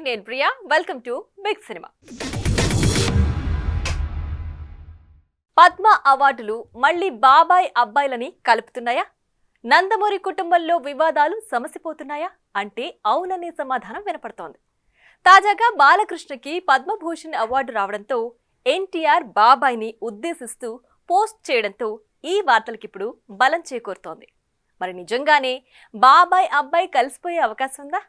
నేను Priya. Welcome to Big Cinema. Padma అవార్డులు మళ్ళీ బాబాయ్ అబ్బాయిలని కలుపుతున్నాయా? నందమూరి కుటుంబంలో వివాదాలు సమసిపోతున్నాయా అంటే అవుననే సమాధానం వినపడుతోంది. తాజాగా బాలకృష్ణకి పద్మభూషణ్ అవార్డు రావడంతో ఎన్టీఆర్ బాబాయ్ని ఉద్దేశిస్తూ పోస్ట్ చేయడంతో ఈ వార్తలకిప్పుడు బలం చేకూరుతోంది. మరి నిజంగానే బాబాయ్ అబ్బాయి కలిసిపోయే అవకాశం ఉందా?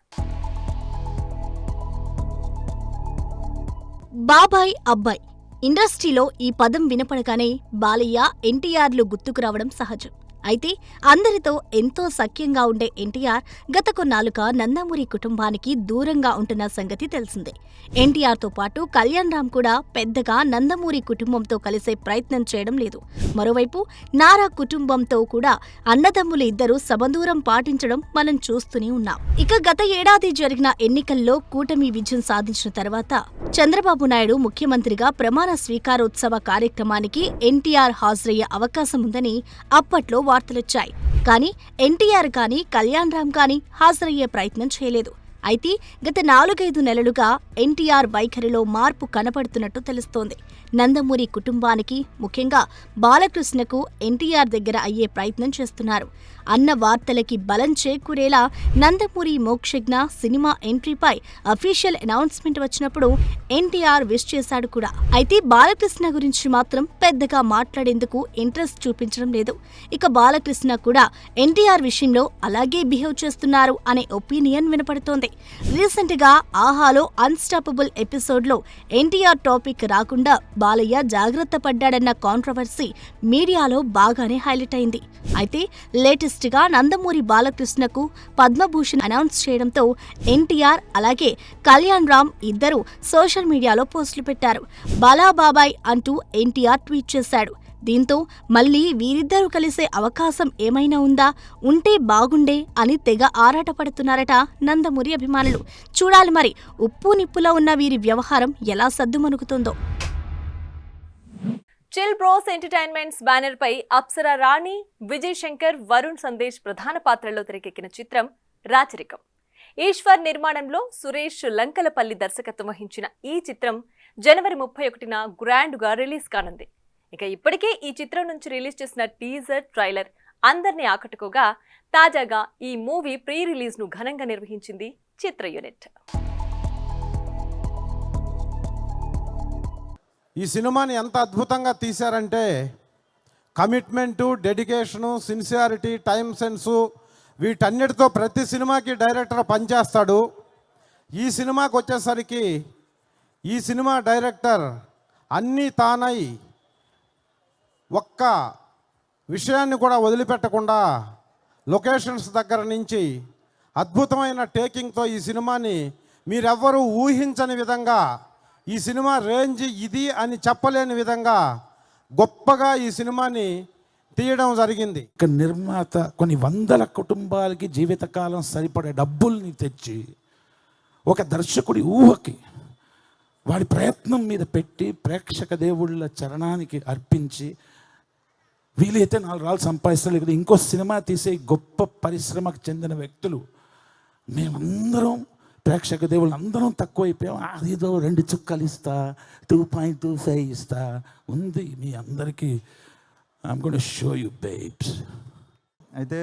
బాబాయ్ అబ్బాయి ఇండస్ట్రీలో ఈ పదం వినపడగానే బాలయ్య, ఎన్టీఆర్లు గుర్తుకు రావడం సహజం. అయితే అందరితో ఎంతో సఖ్యంగా ఉండే ఎన్టీఆర్ గత కొన్నాళ్లుగా నందమూరి కుటుంబానికి దూరంగా ఉంటున్న సంగతి తెలిసిందే. ఎన్టీఆర్తో పాటు కళ్యాణ్ రామ్ కూడా పెద్దగా నందమూరి కుటుంబంతో కలిసే ప్రయత్నం చేయడం లేదు. మరోవైపు నారా కుటుంబంతో కూడా అన్నదమ్ములు ఇద్దరు సమదూరం పాటించడం మనం చూస్తూనే ఉన్నాం. ఇక గత ఏడాది జరిగిన ఎన్నికల్లో కూటమి విజయం సాధించిన తర్వాత చంద్రబాబు నాయుడు ముఖ్యమంత్రిగా ప్రమాణ స్వీకారోత్సవ కార్యక్రమానికి ఎన్టీఆర్ హాజరయ్యే అవకాశం ఉందని అప్పట్లో వార్తలొచ్చాయి. కానీ ఎన్టీఆర్ కానీ కళ్యాణ్ రామ్ కానీ హాజరయ్యే ప్రయత్నం చేయలేదు. అయితే గత 4-5 నెలలుగా ఎన్టీఆర్ వైఖరిలో మార్పు కనపడుతున్నట్టు తెలుస్తోంది. నందమూరి కుటుంబానికి, ముఖ్యంగా బాలకృష్ణకు ఎన్టీఆర్ దగ్గర అయ్యే ప్రయత్నం చేస్తున్నారు అన్న వార్తలకి బలం చేకూరేలా నందమూరి మోక్షజ్ఞ సినిమా ఎంట్రీపై అఫీషియల్ అనౌన్స్మెంట్ వచ్చినప్పుడు ఎన్టీఆర్ విష్ చేశాడు కూడా. అయితే బాలకృష్ణ గురించి మాత్రం పెద్దగా మాట్లాడేందుకు ఇంట్రెస్ట్ చూపించడం లేదు. ఇక బాలకృష్ణ కూడా ఎన్టీఆర్ విషయంలో అలాగే బిహేవ్ చేస్తున్నారు అనే ఒపీనియన్ వినపడుతోంది. రీసెంట్ గా ఆహాలో అన్స్టాపబుల్ ఎపిసోడ్లో ఎన్టీఆర్ టాపిక్ రాకుండా బాలయ్య జాగ్రత్త పడ్డాడన్న కాంట్రవర్సీ మీడియాలో బాగానే హైలైట్ అయింది. అయితే లేటెస్ట్ గా నందమూరి బాలకృష్ణకు పద్మభూషణ్ అనౌన్స్ చేయడంతో ఎన్టీఆర్ అలాగే కళ్యాణ్ రామ్ ఇద్దరు సోషల్ మీడియాలో పోస్టులు పెట్టారు. బాలా బాబాయ్ అంటూ ఎన్టీఆర్ ట్వీట్ చేశాడు. దీంతో మళ్లీ వీరిద్దరూ కలిసే అవకాశం ఏమైనా ఉందా, ఉంటే బాగుండే అని తెగ ఆరాటపడుతున్నారట నందమూరి అభిమానులు. చూడాలి మరి ఉప్పు నిప్పులో ఉన్న వీరి వ్యవహారం ఎలా సద్దుమణుగుతుందో. చిల్ బ్రోస్ ఎంటర్టైన్మెంట్స్ బ్యానర్ పై అప్సరా రాణి, విజయ్ శంకర్, వరుణ్ సందేశ్ ప్రధాన పాత్రల్లో తెరకెక్కిన చిత్రం రాచరికం. ఈశ్వర్ నిర్మాణంలో సురేష్ లంకలపల్లి దర్శకత్వం వహించిన ఈ చిత్రం జనవరి 31న గ్రాండ్ గా రిలీజ్ కానుంది. ఇక ఇప్పటికే ఈ చిత్రం నుంచి రిలీజ్ చేసిన టీజర్, ట్రైలర్ అందరినీ ఆకట్టుకోగా తాజాగా ఈ మూవీ ప్రీ రిలీజ్ ను ఘనంగా నిర్వహించింది చిత్ర యూనిట్. ఈ సినిమాని ఎంత అద్భుతంగా తీశారంటే commitment, dedication, sincerity, time sense వీటన్నిటితో ప్రతి సినిమాకి డైరెక్టర్ పనిచేస్తాడు. ఈ సినిమాకి వచ్చేసరికి ఈ సినిమా డైరెక్టర్ అన్నీ తానై ఒక్క విషయాన్ని కూడా వదిలిపెట్టకుండా లొకేషన్స్ దగ్గర నుంచి అద్భుతమైన టేకింగ్తో ఈ సినిమాని మీరెవ్వరూ ఊహించని విధంగా, ఈ సినిమా రేంజ్ ఇది అని చెప్పలేని విధంగా గొప్పగా ఈ సినిమాని తీయడం జరిగింది. ఇక నిర్మాత కొన్ని వందల కుటుంబాలకి జీవితకాలం సరిపడే డబ్బుల్ని తెచ్చి ఒక దర్శకుడి ఊహకి వాడి ప్రయత్నం మీద పెట్టి ప్రేక్షక దేవుళ్ళ చరణానికి అర్పించి వీలైతే 4 రాళ్ళు సంపాదిస్తారు, లేదా ఇంకో సినిమా తీసే గొప్ప పరిశ్రమకు చెందిన వ్యక్తులు మేమందరం ప్రేక్షక దేవుళ్ళు అందరం తక్కువైపోయాం. అదేదో 2 చుక్కలు ఇస్తా, 2.25 ఇస్తా ఉంది మీ అందరికీ. I'm going to show you babes. అయితే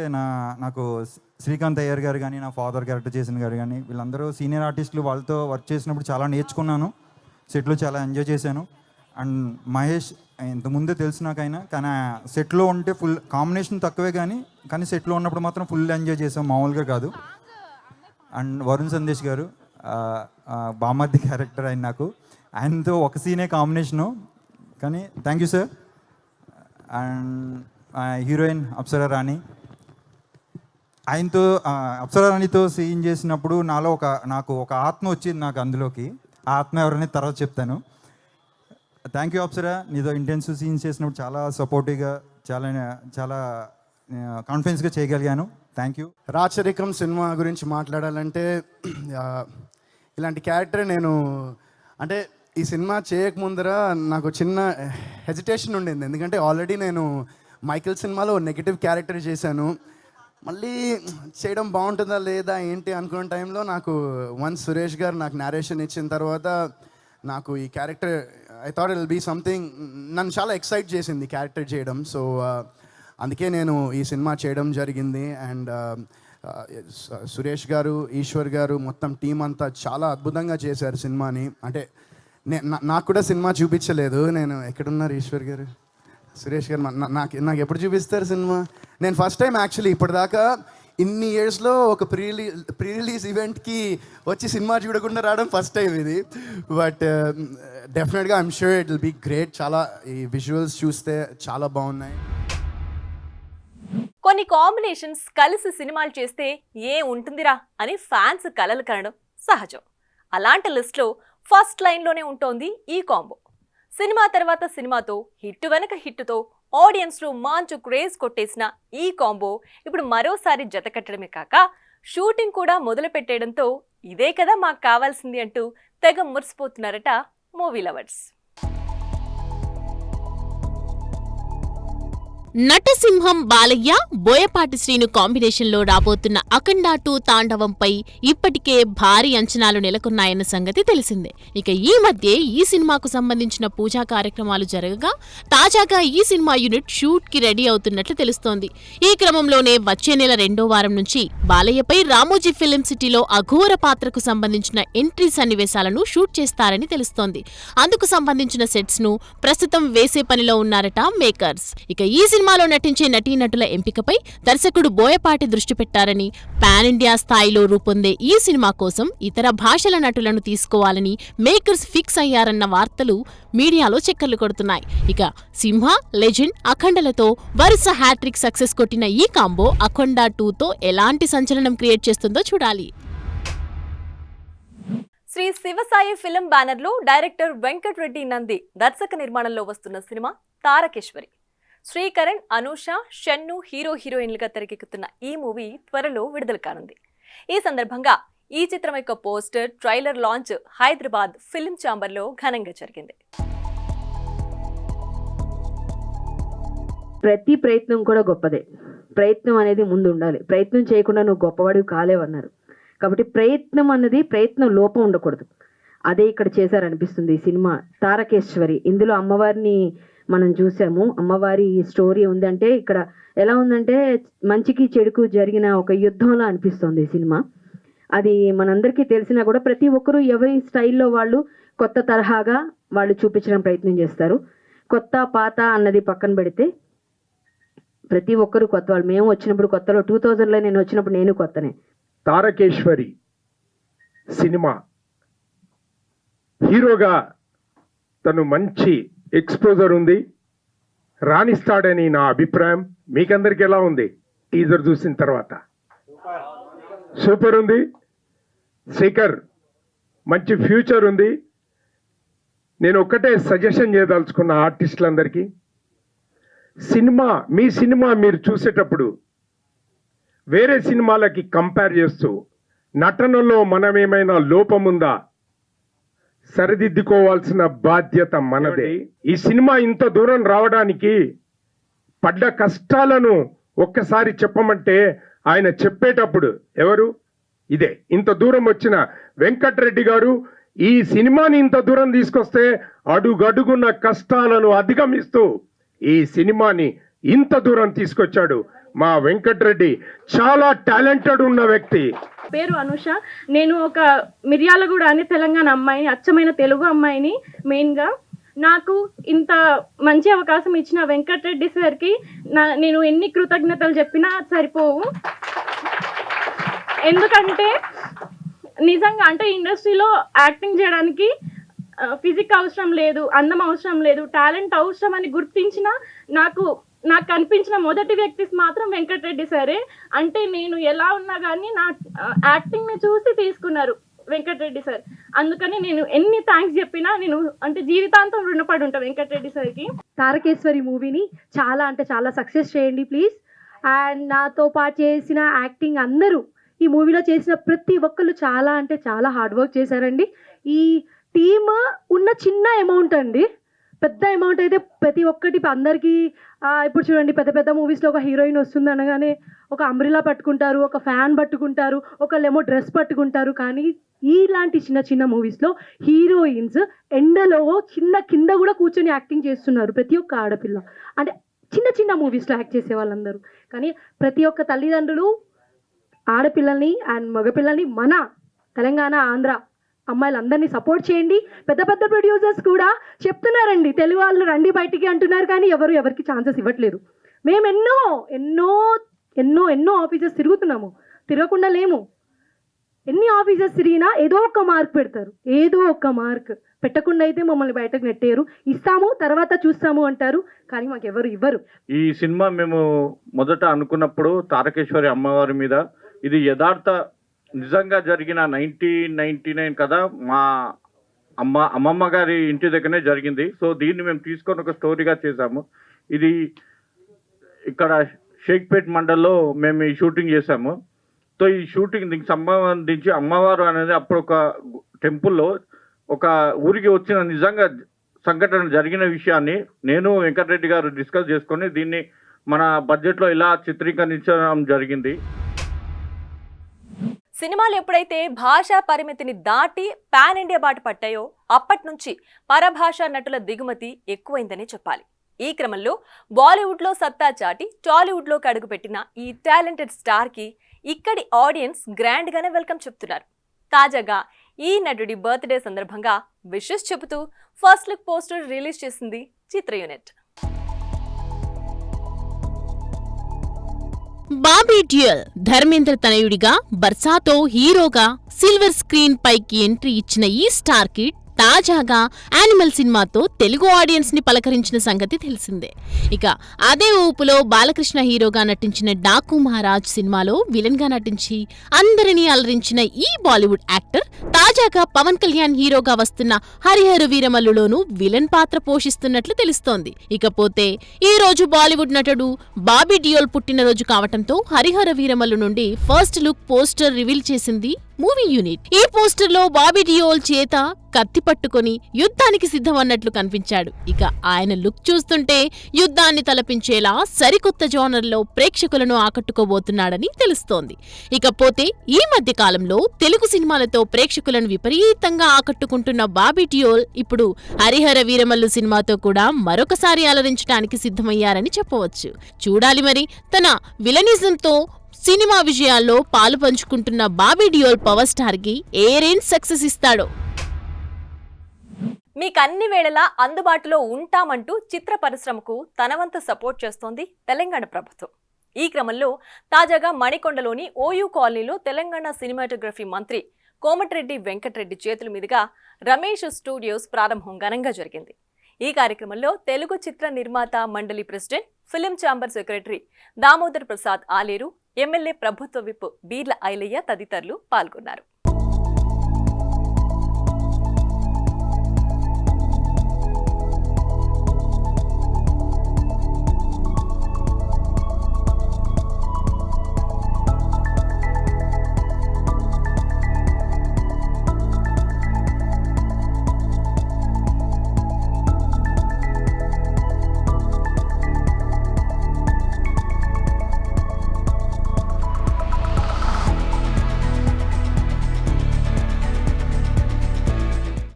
నాకు శ్రీకాంత్ అయ్యర్ గారు కానీ, నా ఫాదర్ క్యారెక్టర్ చేసిన గారు కానీ, వీళ్ళందరూ సీనియర్ ఆర్టిస్టులు. వాళ్ళతో వర్క్ చేసినప్పుడు చాలా నేర్చుకున్నాను, సెట్లో చాలా ఎంజాయ్ చేశాను. అండ్ మహేష్ ఇంతకుముందే తెలిసినాకైనా, కానీ సెట్లో ఉంటే ఫుల్ కాంబినేషన్ తక్కువే కానీ సెట్లో ఉన్నప్పుడు మాత్రం ఫుల్ ఎంజాయ్ చేసాం, మామూలుగా కాదు. అండ్ వరుణ్ సందేశ్ గారు బామర్ది క్యారెక్టర్ ఆయన, ఆయనతో ఒక సీనే కాంబినేషను, కానీ thank you sir. And heroine Apsara Rani, ఆయనతో అప్సరా రాణితో సీన్ చేసినప్పుడు నాకు ఒక ఆత్మ వచ్చింది నాకు అందులోకి. ఆ ఆత్మ ఎవరని తర్వాత చెప్తాను. థ్యాంక్ యూ అప్సరా, నీతో ఇంటెన్సివ్ సీన్స్ చేసినప్పుడు చాలా సపోర్టివ్గా, చాలా కాన్ఫిడెన్స్గా చేయగలిగాను. Thank you. రాచరికం సినిమా గురించి మాట్లాడాలంటే ఇలాంటి క్యారెక్టర్ నేను అంటే ఈ సినిమా చేయకముందర నాకు చిన్న హెజిటేషన్ ఉండింది. ఎందుకంటే ఆల్రెడీ నేను మైకిల్ సినిమాలో నెగిటివ్ క్యారెక్టర్ చేశాను. మళ్ళీ చేయడం బాగుంటుందా లేదా ఏంటి అనుకున్న టైంలో నాకు సురేష్ గారు నాకు నేరేషన్ ఇచ్చిన తర్వాత నాకు ఈ character I thought it will be something నన్ను చాలా ఎక్సైట్ చేసింది క్యారెక్టర్ చేయడం. సో అందుకే నేను ఈ సినిమా చేయడం జరిగింది. అండ్ సురేష్ గారు, ఈశ్వర్ గారు, మొత్తం టీం అంతా చాలా అద్భుతంగా చేశారు సినిమాని. అంటే నాకు కూడా సినిమా చూపించలేదు. నేను ఎక్కడున్నారు ఈశ్వర్ గారు, సురేష్ గారు, నాకు ఎప్పుడు చూపిస్తారు సినిమా? నేను ఫస్ట్ టైం యాక్చువల్లీ ఇప్పటిదాకా ఇన్ని ఇయర్స్లో ఒక ప్రీ రిలీజ్ ఈవెంట్కి వచ్చి సినిమా చూడకుండా రావడం ఫస్ట్ టైం ఇది. బట్ డెఫినెట్గా I'm sure it will be great. చాలా ఈ విజువల్స్ చూస్తే చాలా బాగున్నాయి. కొన్ని కాంబినేషన్స్ కలిసి సినిమాలు చేస్తే ఏ ఉంటుందిరా అని ఫ్యాన్స్ కలలు కనడం సహజం. అలాంటి లిస్ట్లో ఫస్ట్ లైన్లోనే ఉంటోంది ఈ కాంబో. సినిమా తర్వాత సినిమాతో హిట్ వెనక హిట్తో ఆడియన్స్లో మంచి క్రేజ్ కొట్టేసిన ఈ కాంబో ఇప్పుడు మరోసారి జత కట్టడమే కాక షూటింగ్ కూడా మొదలు పెట్టేయడంతో ఇదే కదా మాకు కావాల్సింది అంటూ తెగ మురిసిపోతున్నారట మూవీ లవర్స్. నటసింహం బాలయ్య, బోయపాటి శ్రీను కాంబినేషన్లో రాబోతున్న అఖండ 2 తాండవంపై ఇప్పటికే భారీ అంచనాలు నెలకొన్నాయన్న సంగతి తెలిసిందే. ఇక ఈ మధ్య ఈ సినిమాకు సంబంధించిన పూజా కార్యక్రమాలు జరగగా తాజాగా ఈ సినిమా యూనిట్ షూట్ కి రెడీ అవుతున్నట్లు తెలుస్తోంది. ఈ క్రమంలోనే వచ్చే నెల 2వ వారం నుంచి బాలయ్యపై రామోజీ ఫిలిం సిటీలో అఘోర పాత్రకు సంబంధించిన ఎంట్రీ సన్నివేశాలను షూట్ చేస్తారని తెలుస్తోంది. అందుకు సంబంధించిన సెట్స్ ను ప్రస్తుతం వేసే పనిలో ఉన్నారట మేకర్స్. ఇక ఈ సినిమాలో నటించే నటీనటుల ఎంపికపై దర్శకుడు బోయపాటి దృష్టి పెట్టారని, పాన్ ఇండియా స్థాయిలో రూపొందే ఈ సినిమా కోసం ఇతర భాషల నటులను తీసుకోవాలని మేకర్స్ ఫిక్స్ అయ్యారన్న వార్తలు మీడియాలో చక్కర్లు కొడుతున్నాయి. ఇక సింహ, లెజెండ్, అఖండలతో వరుస హ్యాట్రిక్ సక్సెస్ కొట్టిన ఈ కాంబో అఖండ 2తో ఎలాంటి సంచలనం క్రియేట్ చేస్తుందో చూడాలి. శ్రీ శివసాయి ఫిలిం బ్యానర్లో డైరెక్టర్ వెంకటరెడ్డి నంది దర్శక నిర్మాణంలో వస్తున్న సినిమా తారకేశ్వరి. శ్రీకరణ్, అనూష, షన్ను హీరోయిన్లుగా తెరకెక్కుతున్న ఈ మూవీ త్వరలో విడుదల కానుంది. ఈ సందర్భంగా ఈ చిత్రం యొక్క poster, trailer launch Hyderabad film ఛాంబర్లో ఘనంగా జరిగింది. ప్రతి ప్రయత్నం కూడా గొప్పదే. ప్రయత్నం అనేది ముందు ఉండాలి. ప్రయత్నం చేయకుండా నువ్వు గొప్పవాడివి కాలేవన్నారు. కాబట్టి ప్రయత్నం లోపం ఉండకూడదు. అదే ఇక్కడ చేశారనిపిస్తుంది ఈ సినిమా తారకేశ్వరి. ఇందులో అమ్మవారిని మనం చూసాము. అమ్మవారి స్టోరీ ఉందంటే ఇక్కడ ఎలా ఉందంటే మంచికి చెడుకు జరిగిన ఒక యుద్ధంలా అనిపిస్తుంది ఈ సినిమా. అది మనందరికీ తెలిసినా కూడా ప్రతి ఒక్కరూ ఎవరి స్టైల్లో వాళ్ళు కొత్త తరహాగా వాళ్ళు చూపించడం ప్రయత్నం చేస్తారు. కొత్త పాత అన్నది పక్కన పెడితే ప్రతి ఒక్కరు కొత్త వాళ్ళు. మేము వచ్చినప్పుడు కొత్తలో 2000లో నేను వచ్చినప్పుడు నేను కొత్తనే. తారకేశ్వరి సినిమా హీరోగా తను మంచి ఎక్స్పోజర్ ఉంది, రాణిస్తాడని నా అభిప్రాయం. మీకందరికి ఎలా ఉంది టీజర్ చూసిన తర్వాత? సూపర్ ఉంది. శేఖర్ మంచి ఫ్యూచర్ ఉంది. నేను ఒక్కటే సజెషన్ చేయదలుచుకున్న ఆర్టిస్టులందరికీ, మీ సినిమా మీరు చూసేటప్పుడు వేరే సినిమాలకి కంపేర్ చేస్తూ నటనలో మనమేమైనా లోపముందా సరిదిద్దుకోవాల్సిన బాధ్యత మనదే. ఈ సినిమా ఇంత దూరం రావడానికి పడ్డ కష్టాలను ఒక్కసారి చెప్పమంటే ఆయన చెప్పేటప్పుడు ఎవరు? ఇదే ఇంత దూరం వచ్చిన వెంకటరెడ్డి గారు ఈ సినిమాని ఇంత దూరం తీసుకొస్తే అడుగడుగున్న కష్టాలను అధిగమిస్తూ ఈ సినిమాని ఇంత దూరం తీసుకొచ్చాడు మా వెంకటరెడ్డి. చాలా టాలెంటెడ్ ఉన్న వ్యక్తి. పేరు అనుష. నేను ఒక మిర్యాలగూడ అనే తెలంగాణ అమ్మాయిని, అచ్చమైన తెలుగు అమ్మాయిని. మెయిన్గా నాకు ఇంత మంచి అవకాశం ఇచ్చిన వెంకటరెడ్డి సార్కి నేను ఎన్ని కృతజ్ఞతలు చెప్పినా సరిపోవు. ఎందుకంటే నిజంగా అంటే ఇండస్ట్రీలో యాక్టింగ్ చేయడానికి ఫిజిక్ అవసరం లేదు, అందం అవసరం లేదు, టాలెంట్ అవసరం అని గుర్తించిన నాకు కనిపించిన మొదటి వ్యక్తి మాత్రం వెంకటరెడ్డి సరే. అంటే నేను ఎలా ఉన్నా కానీ నా యాక్టింగ్ని చూసి తీసుకున్నారు వెంకటరెడ్డి సార్. అందుకని నేను ఎన్ని థ్యాంక్స్ చెప్పినా నేను అంటే జీవితాంతం రుణపడి ఉంటాను వెంకటరెడ్డి సార్కి. తారకేశ్వరి మూవీని చాలా సక్సెస్ చేయండి ప్లీజ్. అండ్ నాతో పాటు చేసిన యాక్టింగ్ అందరూ ఈ మూవీలో చేసిన ప్రతి ఒక్కళ్ళు చాలా హార్డ్ వర్క్ చేశారండి. ఈ టీమ్ ఉన్న చిన్న అమౌంట్ అండి, పెద్ద అమౌంట్ అయితే ప్రతి ఒక్కటి అందరికీ ఇప్పుడు చూడండి పెద్ద పెద్ద మూవీస్లో ఒక హీరోయిన్ వస్తుంది అనగానే ఒక అంబ్రిలా పట్టుకుంటారు, ఒక ఫ్యాన్ పట్టుకుంటారు, ఒకళ్ళేమో డ్రెస్ పట్టుకుంటారు. కానీ ఇలాంటి చిన్న చిన్న మూవీస్లో హీరోయిన్స్ ఎండలో కింద కూడా కూర్చొని యాక్టింగ్ చేస్తున్నారు ప్రతి ఒక్క ఆడపిల్ల. అంటే చిన్న చిన్న మూవీస్లో యాక్ట్ చేసే వాళ్ళందరూ. కానీ ప్రతి ఒక్క తల్లిదండ్రులు ఆడపిల్లల్ని అండ్ మగపిల్లల్ని మన తెలంగాణ ఆంధ్ర అమ్మాయిలందరినీ సపోర్ట్ చేయండి. పెద్ద పెద్ద ప్రొడ్యూసర్స్ కూడా చెప్తున్నారండి తెలుగు వాళ్ళు రండి బయటికి అంటున్నారు, కానీ ఎవరికి ఛాన్సెస్ ఇవ్వట్లేదు. మేము ఎన్నో ఎన్నో ఎన్నో ఎన్నో ఆఫీసెస్ తిరుగుతున్నాము, తిరగకుండా లేము. ఎన్ని ఆఫీసెస్ తిరిగినా ఏదో ఒక మార్క్ పెడతారు, ఏదో ఒక మార్క్ పెట్టకుండా అయితే మమ్మల్ని బయటకు నెట్టేయరు. ఇస్తాము తర్వాత చూస్తాము అంటారు, కానీ మాకు ఎవరు ఇవ్వరు. ఈ సినిమా మేము మొదట అనుకున్నప్పుడు తారకేశ్వరి అమ్మవారి మీద ఇది యథార్థ నిజంగా జరిగిన 1999 కదా మా అమ్మమ్మ గారి ఇంటి దగ్గరనే జరిగింది. సో దీన్ని మేము తీసుకొని ఒక స్టోరీగా చేశాము. ఇది ఇక్కడ షేక్పేట్ మండల్లో మేము ఈ షూటింగ్ చేశాము. సో ఈ షూటింగ్ దీనికి సంబంధించి అమ్మవారు అనేది అప్పుడు ఒక టెంపుల్లో ఒక ఊరికి వచ్చిన నిజంగా సంఘటన జరిగిన విషయాన్ని నేను వెంకటరెడ్డి గారు డిస్కస్ చేసుకొని దీన్ని మన బడ్జెట్లో ఇలా చిత్రీకరించడం జరిగింది. సినిమాలు ఎప్పుడైతే భాషా పరిమితిని దాటి పాన్ ఇండియా బాట పట్టాయో అప్పటి నుంచి పరభాషా నటుల దిగుమతి ఎక్కువైందనే చెప్పాలి. ఈ క్రమంలో బాలీవుడ్లో సత్తా చాటి టాలీవుడ్లోకి అడుగుపెట్టిన ఈ టాలెంటెడ్ స్టార్కి ఇక్కడి ఆడియన్స్ గ్రాండ్గానే వెల్కమ్ చెప్తున్నారు. తాజాగా ఈ నటుడి బర్త్డే సందర్భంగా విషెస్ చెబుతూ ఫస్ట్ లుక్ పోస్టర్ రిలీజ్ చేసింది చిత్ర యూనిట్. బాబీ డ్యూయల్ ధర్మేంద్ర తనయుడిగా బర్సాతో హీరోగా సిల్వర్ స్క్రీన్ పైకి ఎంట్రీ ఇచ్చిన ఈ స్టార్ కిడ్ తాజాగా యానిమల్ సినిమాతో తెలుగు ఆడియన్స్ ని పలకరించిన సంగతి తెలిసిందే. ఇక అదే ఊపులో బాలకృష్ణ హీరోగా నటించిన డాకు మహారాజ్ సినిమాలో విలన్ గా నటించి అందరినీ అలరించిన ఈ బాలీవుడ్ యాక్టర్ తాజాగా పవన్ కళ్యాణ్ హీరోగా వస్తున్న హరిహర వీరమల్లులోనూ విలన్ పాత్ర పోషిస్తున్నట్లు తెలుస్తోంది. ఇకపోతే ఈ రోజు బాలీవుడ్ నటుడు బాబీ డియోల్ పుట్టినరోజు కావటంతో హరిహర వీరమల్లు నుండి ఫస్ట్ లుక్ పోస్టర్ రివీల్ చేసింది మూవీ యూనిట్. ఈ పోస్టర్ లో బాబీ డియోల్ చేత కత్తి పట్టుకొని యుద్ధానికి సిద్ధమన్నట్లు కనిపించాడు. ఇక ఆయన లుక్ చూస్తుంటే యుద్ధాన్ని తలపించేలా సరికొత్త జోనర్లో ప్రేక్షకులను ఆకట్టుకోబోతున్నాడని తెలుస్తోంది. ఇకపోతే ఈ మధ్య కాలంలో తెలుగు సినిమాలతో ప్రేక్షకులను విపరీతంగా ఆకట్టుకుంటున్న బాబీ డియోల్ ఇప్పుడు హరిహర వీరమల్లు సినిమాతో కూడా మరొకసారి అలరించడానికి సిద్ధమయ్యారని చెప్పవచ్చు. చూడాలి మరి తన విలనిజంతో సినిమా విజయాల్లో పాలు పంచుకుంటున్న బాబీ డియోల్ పవర్ స్టార్ కి ఏ రేంజ్ సక్సెస్ ఇస్తాడో. మీకు అన్ని వేళలా అందుబాటులో ఉంటామంటూ చిత్ర పరిశ్రమకు తనవంత సపోర్ట్ చేస్తోంది తెలంగాణ ప్రభుత్వం. ఈ క్రమంలో తాజాగా మణికొండలోని ఓయూ కాలనీలో తెలంగాణ సినిమాటోగ్రఫీ మంత్రి కోమటిరెడ్డి వెంకటరెడ్డి చేతుల మీదుగా రమేష్ స్టూడియోస్ ప్రారంభం ఘనంగా జరిగింది. ఈ కార్యక్రమంలో తెలుగు చిత్ర నిర్మాత మండలి president, film chamber secretary Damodar Prasad Aler, MLA ప్రభుత్వ విప్ బీర్ల ఐలయ్య తదితరులు పాల్గొన్నారు.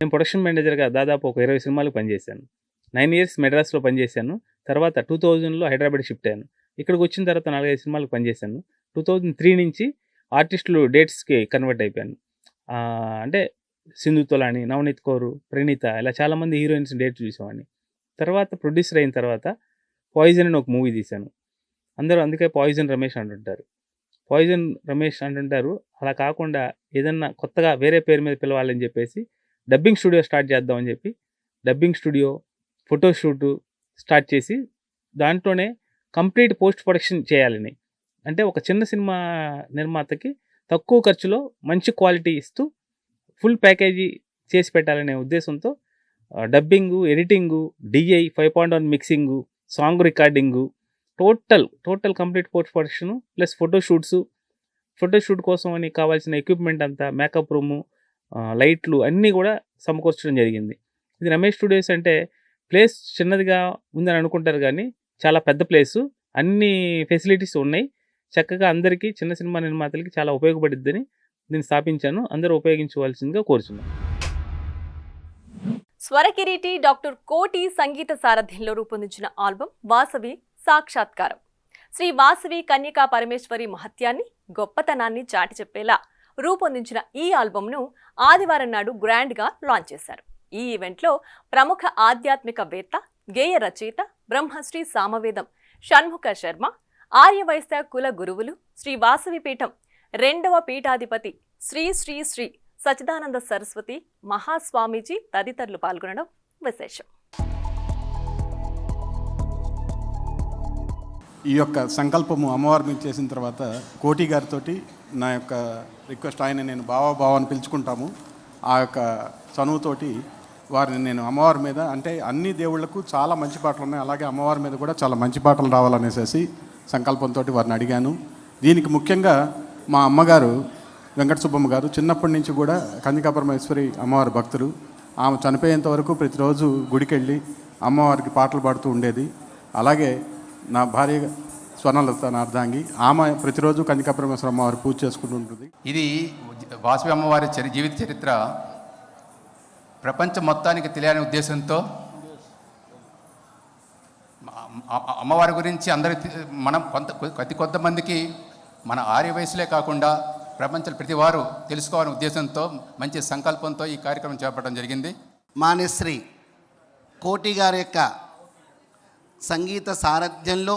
నేను ప్రొడక్షన్ మేనేజర్గా దాదాపు ఒక 20 సినిమాలకు పనిచేశాను. 9 ఇయర్స్ మెడ్రాస్లో పనిచేశాను. తర్వాత 2000లో హైదరాబాద్ షిఫ్ట్ అయ్యాను. ఇక్కడికి వచ్చిన తర్వాత 4-5 సినిమాలకు పనిచేశాను. 2003 నుంచి ఆర్టిస్టులు డేట్స్కి కన్వర్ట్ అయిపోయాను. అంటే సింధు తొలాని, నవనీత్ కౌర్, ప్రణీత ఇలా చాలామంది హీరోయిన్స్ డేట్స్ చూసేవాడిని. తర్వాత ప్రొడ్యూసర్ అయిన తర్వాత పాయిజన్ అని ఒక మూవీ తీశాను. అందరూ అందుకే పాయిజన్ రమేష్ అంటుంటారు. పాయిజన్ రమేష్ అంటుంటారు. అలా కాకుండా ఏదన్నా కొత్తగా వేరే పేరు మీద పిలవాలని చెప్పేసి డబ్బింగ్ స్టూడియో స్టార్ట్ చేద్దామని చెప్పి డబ్బింగ్ స్టూడియో, ఫోటోషూటు స్టార్ట్ చేసి దాంట్లోనే కంప్లీట్ పోస్ట్ ప్రొడక్షన్ చేయాలని, అంటే ఒక చిన్న సినిమా నిర్మాతకి తక్కువ ఖర్చులో మంచి క్వాలిటీ ఇస్తూ ఫుల్ ప్యాకేజీ చేసి పెట్టాలనే ఉద్దేశంతో dubbing, editing, DI, 5.1 mixing, song recording, total complete post production plus photoshoot కోసం అని కావాల్సిన ఎక్విప్మెంట్ అంతా, మేకప్ రూము, లైట్లు అన్నీ కూడా సమకూర్చడం జరిగింది. ఇది రమేష్ స్టూడియోస్ అంటే ప్లేస్ చిన్నదిగా ఉందని అనుకుంటారు కానీ చాలా పెద్ద ప్లేసు, అన్ని ఫెసిలిటీస్ ఉన్నాయి. చక్కగా అందరికీ చిన్న సినిమా నిర్మాతలకి చాలా ఉపయోగపడిద్దని దీన్ని స్థాపించాను. అందరూ ఉపయోగించవలసిందిగా కోరుచున్నాను. స్వరకిరీటి డాక్టర్ కోటి సంగీత సారథ్యంలో రూపొందించిన ఆల్బం వాసవి సాక్షాత్కారం. శ్రీ వాసవి కన్యకా పరమేశ్వరి మహత్యాన్ని, గొప్పతనాన్ని చాటి చెప్పేలా రూపొందించిన ఈ ఆల్బంను ఆదివారం నాడు గ్రాండ్గా లాంచ్ చేశారు. ఈ ఈవెంట్లో ప్రముఖ ఆధ్యాత్మికవేత్త, గేయ రచయిత, బ్రహ్మశ్రీ సామవేదం షణ్ముఖ శర్మ, ఆర్యవైశ్య కుల గురువులు, శ్రీ వాసవి పీఠం 2వ పీఠాధిపతి శ్రీ శ్రీ శ్రీ సచిదానంద సరస్వతి మహాస్వామీజీ తదితరులు పాల్గొనడం విశేషం. ఈ యొక్క సంకల్పము అమ్మవారి మీద చేసిన తర్వాత కోటి గారితో నా యొక్క రిక్వెస్ట్, ఆయన నేను బావా అని పిలుచుకుంటాము, ఆ యొక్క చనువుతోటి వారిని నేను అమ్మవారి మీద, అంటే అన్ని దేవుళ్లకు చాలా మంచి పాటలు ఉన్నాయి, అలాగే అమ్మవారి మీద కూడా చాలా మంచి పాటలు రావాలనేసి సంకల్పంతో వారిని అడిగాను. దీనికి ముఖ్యంగా మా అమ్మగారు వెంకట సుబ్బమ్మ గారు చిన్నప్పటి నుంచి కూడా కన్యకా పరమేశ్వరి అమ్మవారి భక్తులు. ఆమె చనిపోయేంత వరకు ప్రతిరోజు గుడికి వెళ్ళి అమ్మవారికి పాటలు పాడుతూ ఉండేది. అలాగే నా భార్య స్వర్ణలత నా అర్ధాంగి, ఆమె ప్రతిరోజు కన్యకా పరమేశ్వరి అమ్మవారి పూజ చేసుకుంటూ ఉంటుంది. ఇది వాసవి అమ్మవారి జీవిత చరిత్ర ప్రపంచం మొత్తానికి తెలియని ఉద్దేశంతో అమ్మవారి గురించి మనం కొంతమందికి మన ఆర్య వయసులే కాకుండా ప్రపంచం ప్రతి వారు తెలుసుకోవాలనే ఉద్దేశంతో, మంచి సంకల్పంతో ఈ కార్యక్రమం చేపట్టడం జరిగింది. మాన్యశ్రీ కోటి గారి యొక్క సంగీత సారథ్యంలో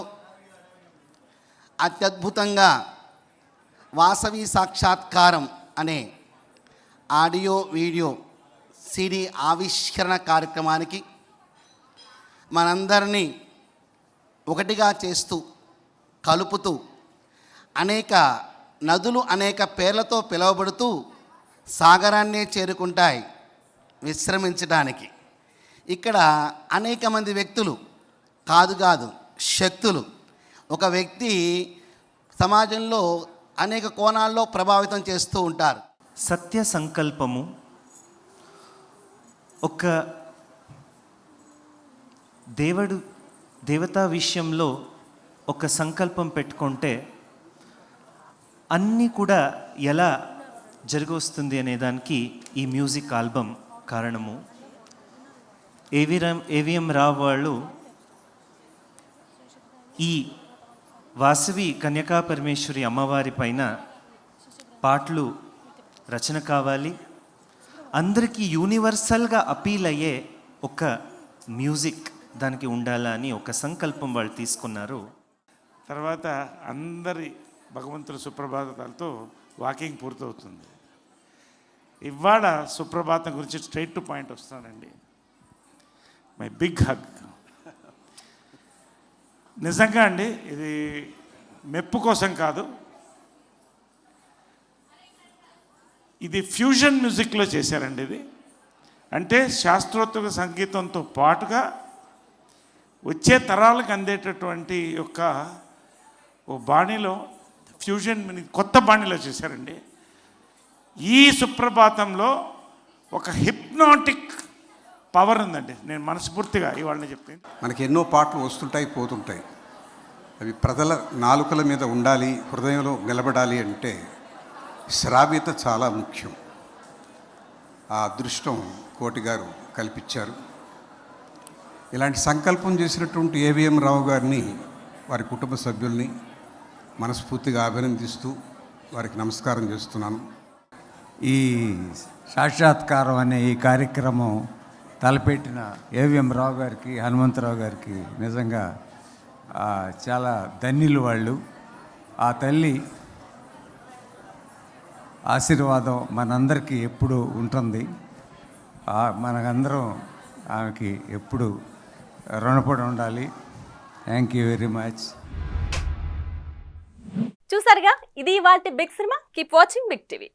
అత్యద్భుతంగా వాసవి సాక్షాత్కారం అనే ఆడియో వీడియో సిడి ఆవిష్కరణ కార్యక్రమానికి మనందరినీ ఒకటిగా చేస్తూ, కలుపుతూ, అనేక నదులు అనేక పేర్లతో పిలువబడుతూ సాగరాన్నే చేరుకుంటాయి విశ్రమించడానికి. ఇక్కడ అనేక మంది వ్యక్తులు కాదు శక్తులు. ఒక వ్యక్తి సమాజంలో అనేక కోణాల్లో ప్రభావితం చేస్తూ ఉంటారు. సత్య సంకల్పము ఒక దేవతా విషయంలో ఒక సంకల్పం పెట్టుకుంటే అన్నీ కూడా ఎలా జరగొస్తుంది అనేదానికి ఈ మ్యూజిక్ ఆల్బమ్ కారణము. ఏవిఎం రావు వాళ్ళు ఈ వాసవి కన్యకా పరమేశ్వరి అమ్మవారి పైన పాటలు రచన కావాలి, అందరికీ యూనివర్సల్గా అపీల్ అయ్యే ఒక మ్యూజిక్ దానికి ఉండాలని ఒక సంకల్పం వాళ్ళు తీసుకున్నారు. తర్వాత అందరి భగవంతుల సుప్రభాతాలతో వాకింగ్ పూర్తవుతుంది. ఇవాళ సుప్రభాతం గురించి స్ట్రైట్ టు పాయింట్ వస్తానండి. My big hug. నిజంగా అండి, ఇది మెప్పు కోసం కాదు, ఇది ఫ్యూజన్ మ్యూజిక్లో చేశారండి. ఇది అంటే శాస్త్రోత్తర సంగీతంతో పాటుగా వచ్చే తరాలకు అందేటటువంటి యొక్క ఓ బాణీలో ఫ్యూజన్ కొత్త బాణీలో చేశారండి. ఈ సుప్రభాతంలో ఒక హిప్నాటిక్ పవర్ ఉందండి. నేను మనస్ఫూర్తిగా ఇవాళ చెప్తాను. మనకి ఎన్నో పాటలు వస్తుంటాయి, పోతుంటాయి. అవి ప్రజల నాలుకల మీద ఉండాలి, హృదయంలో నిలబడాలి అంటే శ్రావ్యత చాలా ముఖ్యం. ఆ అదృష్టం కోటి గారు కల్పించారు. ఇలాంటి సంకల్పం చేసినటువంటి ఏవిఎం రావు గారిని, వారి కుటుంబ సభ్యుల్ని మనస్ఫూర్తిగా అభినందిస్తూ వారికి నమస్కారం చేస్తున్నాను. ఈ సాక్షాత్కారం అనే ఈ కార్యక్రమం తలపెట్టిన ఏవిఎం రావు గారికి, హనుమంతరావు గారికి నిజంగా చాలా ధన్యులు వాళ్ళు. ఆ తల్లి ఆశీర్వాదం మనందరికీ ఎప్పుడు ఉంటుంది. మనకందరం ఆమెకి ఎప్పుడు రుణపడి ఉండాలి. Thank you very much. చూసారుగా, ఇది ఇవాల్టి Big Cinema. Keep watching Big TV.